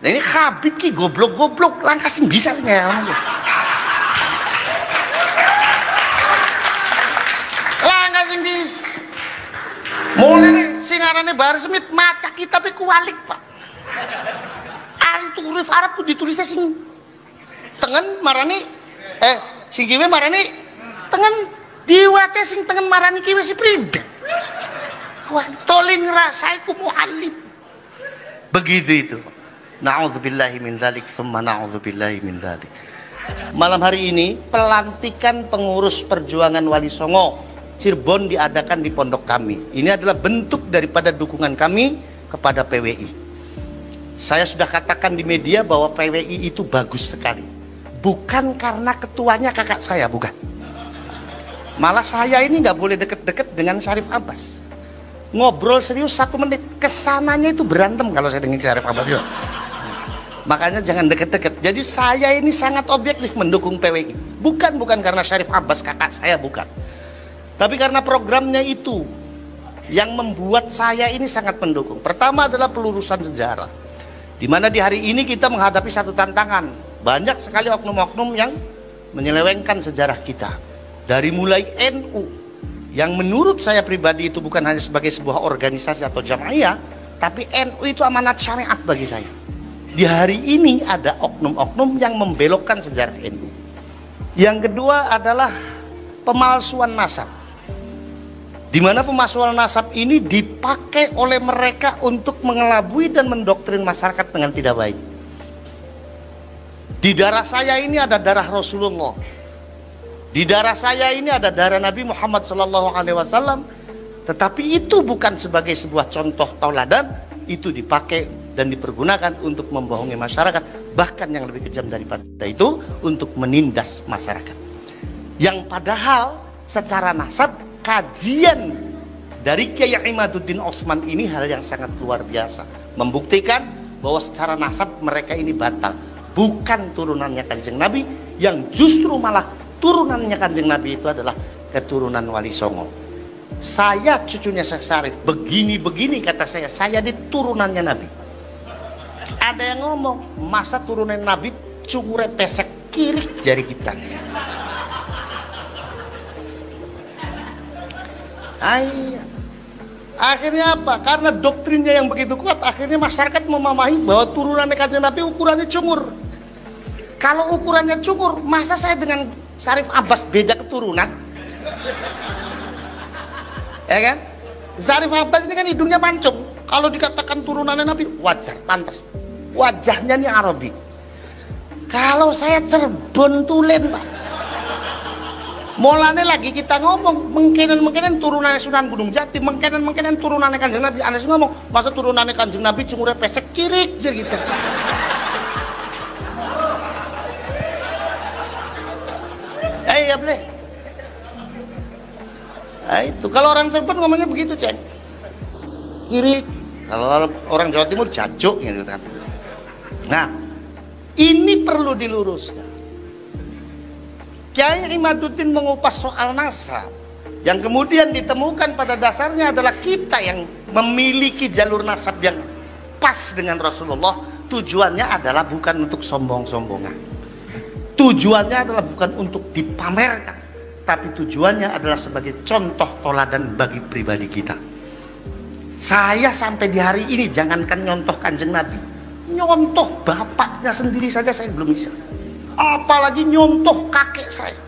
Nah ini Habib ki goblok-goblok langkah sing bisa ngel. Langkah sing bisa. Mulai sing arane Bahar Smith maca kitab kualik, Pak. Antu huruf Arab ku ditulisnya sing tengen marani sing kiwe marani tengen diwaca sing tengen marani kiwe si pribet. Wah, toling rasaiku mu'allim. Begitu itu. Na'udzubillahi min dzalik, tsumma na'udzubillahi min dzalik. Malam hari ini pelantikan pengurus perjuangan Wali Songo Cirebon diadakan di pondok kami. Ini adalah bentuk daripada dukungan kami kepada PWI. Saya sudah katakan di media bahwa PWI itu bagus sekali. Bukan karena ketuanya kakak saya, bukan. Malah saya ini nggak boleh deket-deket dengan Syarif Abbas. Ngobrol serius 1 menit, kesananya itu berantem kalau saya dengan Syarif Abbas. Makanya jangan deket-deket. Jadi saya ini sangat objektif mendukung PWI. Bukan karena Syarif Abbas kakak saya, bukan. Tapi karena programnya itu yang membuat saya ini sangat mendukung. Pertama adalah pelurusan sejarah. Dimana di hari ini kita menghadapi satu tantangan. Banyak sekali oknum-oknum yang menyelewengkan sejarah kita. Dari mulai NU, yang menurut saya pribadi itu bukan hanya sebagai sebuah organisasi atau jamaah, tapi NU itu amanat syariat bagi saya. Di hari ini ada oknum-oknum yang membelokkan sejarah NU. Yang kedua adalah pemalsuan nasab, di mana pemalsuan nasab ini dipakai oleh mereka untuk mengelabui dan mendoktrin masyarakat dengan tidak baik. Di darah saya ini ada darah Rasulullah. Di darah saya ini ada darah Nabi Muhammad SAW, tetapi itu bukan sebagai sebuah contoh tauladan, itu dipakai dan dipergunakan untuk membohongi masyarakat, bahkan yang lebih kejam daripada itu untuk menindas masyarakat. Yang padahal secara nasab kajian dari Kiai Imaduddin Utsman ini hal yang sangat luar biasa, membuktikan bahwa secara nasab mereka ini batal, bukan turunannya Kanjeng Nabi, yang justru malah turunannya Kanjeng Nabi itu adalah keturunan Wali Songo. Saya cucunya Syekh Syarif, begini-begini kata saya diturunannya Nabi. Ada yang ngomong, masa turunan Nabi cungure pesek kiri jari kita. Akhirnya apa? Karena doktrinnya yang begitu kuat, akhirnya masyarakat memahami bahwa turunannya Kanjeng Nabi ukurannya cungur. Kalau ukurannya cungur, masa saya dengan Syarif Abbas beda keturunan? Ya kan? Syarif Abbas ini kan hidungnya mancung. Kalau dikatakan turunannya Nabi, wajar, pantas. Wajahnya nih Arabi. Kalau saya Cirebon Tulen, Pak. Mulane lagi kita ngomong, mungkinan turunannya Sunan Gunung Jati, mungkinan turunannya Kanjeng Nabi. Anas ngomong, masa turunannya Kanjeng Nabi cungurnya pesek kirik jadi gitu. Ya boleh. Itu kalau orang Cirebon ngomongnya begitu, Cek. Kiri. Kalau orang Jawa Timur jajuk gitu kan. Nah, ini perlu diluruskan. Kiai Imaduddin mengupas soal nasab, yang kemudian ditemukan pada dasarnya adalah kita yang memiliki jalur nasab yang pas dengan Rasulullah. Tujuannya adalah bukan untuk sombong-sombongan. Tujuannya adalah bukan untuk dipamerkan, tapi tujuannya adalah sebagai contoh toladan bagi pribadi kita. Saya sampai di hari ini jangankan nyontoh Kanjeng Nabi, nyontoh bapaknya sendiri saja saya belum bisa. Apalagi nyontoh kakek saya.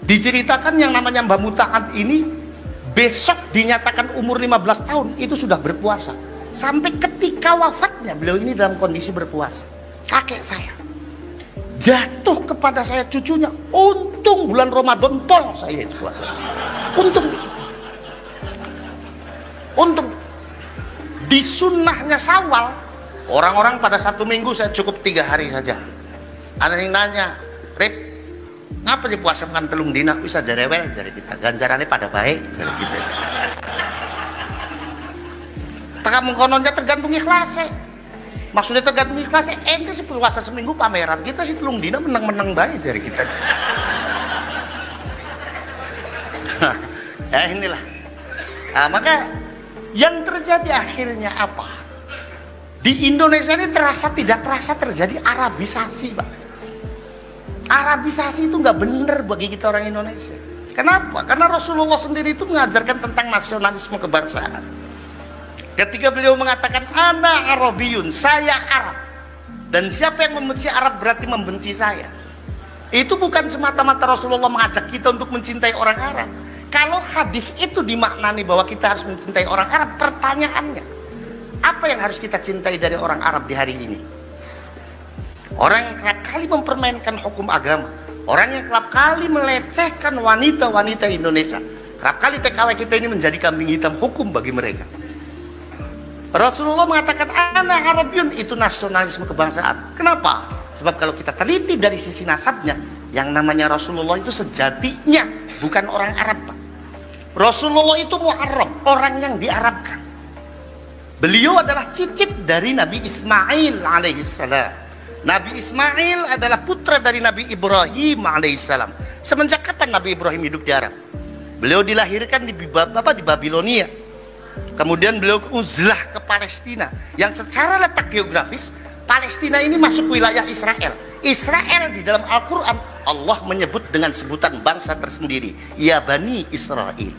Diceritakan yang namanya Mbah Mutaat ini besok dinyatakan umur 15 tahun itu sudah berpuasa. Sampai ketika wafatnya beliau ini dalam kondisi berpuasa. Kakek saya jatuh kepada saya cucunya, untung bulan Ramadan pol saya itu puasa. Untung di sunnahnya Syawal, orang-orang pada 1 minggu, saya cukup 3 hari saja. Ada yang nanya, Rip, ngapa di puasa makan telung dina bisa jarewel dari kita, ganjarannya pada baik dari kita. Tak mengkononnya tergantung ikhlasnya. Maksudnya tergantung ikhlasnya, ente sih puasa seminggu pameran, kita sih telung dina menang-menang baik dari kita. Ya inilah. Nah, maka yang terjadi akhirnya apa? Di Indonesia ini tidak terasa terjadi Arabisasi, Pak. Arabisasi itu nggak benar bagi kita orang Indonesia. Kenapa? Karena Rasulullah sendiri itu mengajarkan tentang nasionalisme kebangsaan. Ketika beliau mengatakan ana Arabiyun, saya Arab, dan siapa yang membenci Arab berarti membenci saya. Itu bukan semata-mata Rasulullah mengajak kita untuk mencintai orang Arab. Kalau hadis itu dimaknani bahwa kita harus mencintai orang Arab, pertanyaannya, apa yang harus kita cintai dari orang Arab di hari ini? Orang yang kerap kali mempermainkan hukum agama, orang yang kerap kali melecehkan wanita-wanita Indonesia, kerap kali TKW kita ini menjadi kambing hitam hukum bagi mereka. Rasulullah mengatakan ana Arabiyun, itu nasionalisme kebangsaan. Kenapa? Sebab kalau kita teliti dari sisi nasabnya, yang namanya Rasulullah itu sejatinya bukan orang Arab, Pak. Rasulullah itu mu'arrab, orang yang diarabkan. Beliau adalah cicit dari Nabi Ismail alaihissalam. Nabi Ismail adalah putra dari Nabi Ibrahim alaihissalam. Semenjak kapan Nabi Ibrahim hidup di Arab? Beliau dilahirkan di Babilonia. Kemudian beliau uzlah ke Palestina, yang secara letak geografis Palestina ini masuk wilayah Israel. Israel di dalam Al-Quran Allah menyebut dengan sebutan bangsa tersendiri, ya Bani Israel.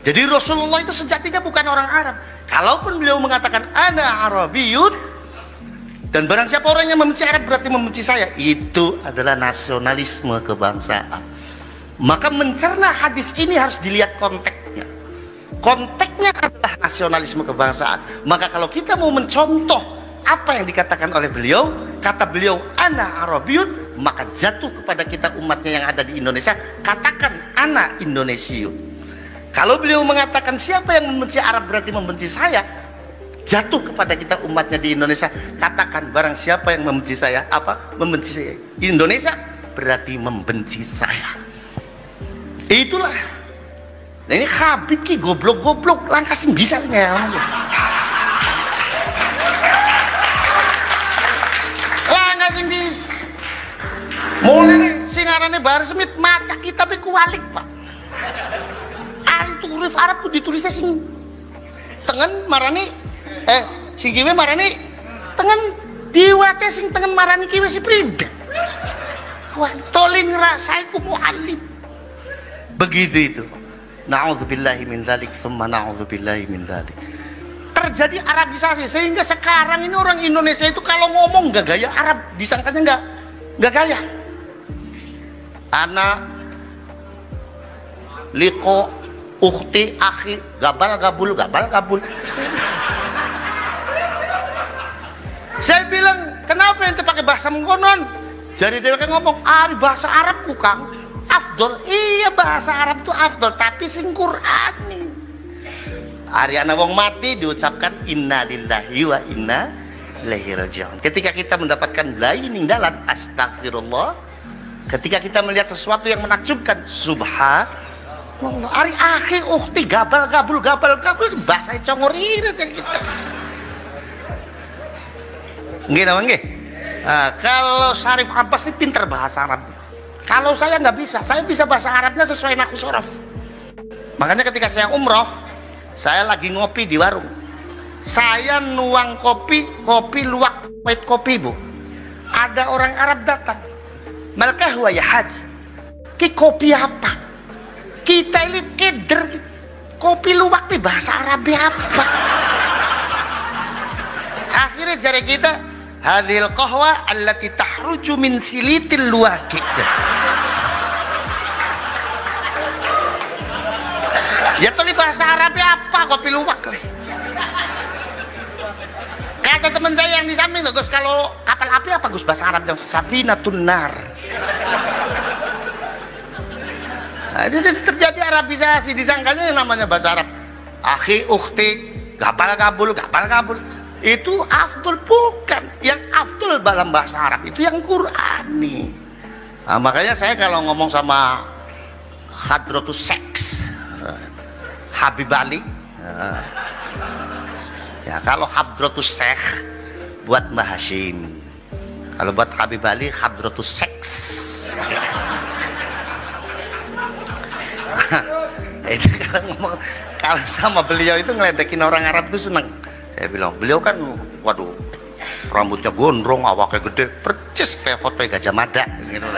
Jadi Rasulullah itu sejatinya bukan orang Arab. Kalaupun beliau mengatakan ana Arabiyun, dan barang siapa orang yang membenci Arab berarti membenci saya, itu adalah nasionalisme kebangsaan. Maka mencerna hadis ini harus dilihat konteksnya. Konteksnya adalah nasionalisme kebangsaan. Maka kalau kita mau mencontoh apa yang dikatakan oleh beliau, kata beliau ana Arabiyun, maka jatuh kepada kita umatnya yang ada di Indonesia, katakan ana Indonesiun. Kalau beliau mengatakan siapa yang membenci Arab berarti membenci saya, jatuh kepada kita umatnya di Indonesia, katakan barang siapa yang membenci saya, membenci saya Indonesia berarti membenci saya. Itulah. Nah ini Habib ki goblok-goblok langkah sing bisa ya. Langkah sing bis. Mulai singarane Bahar Smith maca kitab kualik, Pak. Huruf Arab tuh ditulisnya sing tengen marani sing kiwe marani tengen, diwaca sing tengen marani kiwe si prida. Wah, toling rasaiku mu'allim. Begitu itu. Na'udzubillahi min dzalik, tsumma na'udzubillahi min dzalik. Terjadi Arabisasi sehingga sekarang ini orang Indonesia itu kalau ngomong gak gaya Arab, disangkanya gak gaya. Ana liko ukhti akhi gabal gabul. Saya bilang, kenapa ente pakai bahasa mengkonon? Jadi dia ngomong, bahasa Arab bukan afdol. Iya, bahasa Arab itu afdol, tapi sing Qur'ani. Ariana wong mati diucapkan inna lillahi wa inna ilaihi raji'un. Ketika kita mendapatkan laining dalan astagfirullah, ketika kita melihat sesuatu yang menakjubkan subhanallah. Ari akhi ukhti gabal gabul bahasa congor irit kita. Nggih napa nggih? Kalau Syarif Abbas ini pinter bahasa Arabnya. Kalau saya nggak bisa, saya bisa bahasa Arabnya sesuai nahwu sorof. Makanya ketika saya umroh, saya lagi ngopi di warung. Saya nuang kopi luwak white kopi, Bu. Ada orang Arab datang. Malkah huwa ya haji? Ki kopi apa? Kita ini keder, kopi luwak nih bahasa Arab apa? Akhirnya jari kita hadhil qahwa allati tahruju min silitil luwaki. Ya tuh bahasa Arab apa kopi luwak? Kata teman saya yang di samping, Gus, kalau kapal api apa Gus bahasa Arabnya? Safinatun nar. Nah, terjadi Arabisasi, disangkanya yang namanya bahasa Arab akhi ukhti gabal gabul. Itu afdol, bukan. Yang afdol dalam bahasa Arab itu yang Qur'ani. Nah, makanya saya kalau ngomong sama Hadratus Seks Habib Ali, ya kalau Hadratus Syekh buat Mbah Hashim, kalau buat Habib Ali Hadratus Seks. Itu kalau ngomong, kalau sama beliau itu ngeledekin orang Arab itu seneng. Saya bilang, beliau kan waduh rambutnya gondrong, awaknya gede, percis kayak foto Gajah Mada gitu.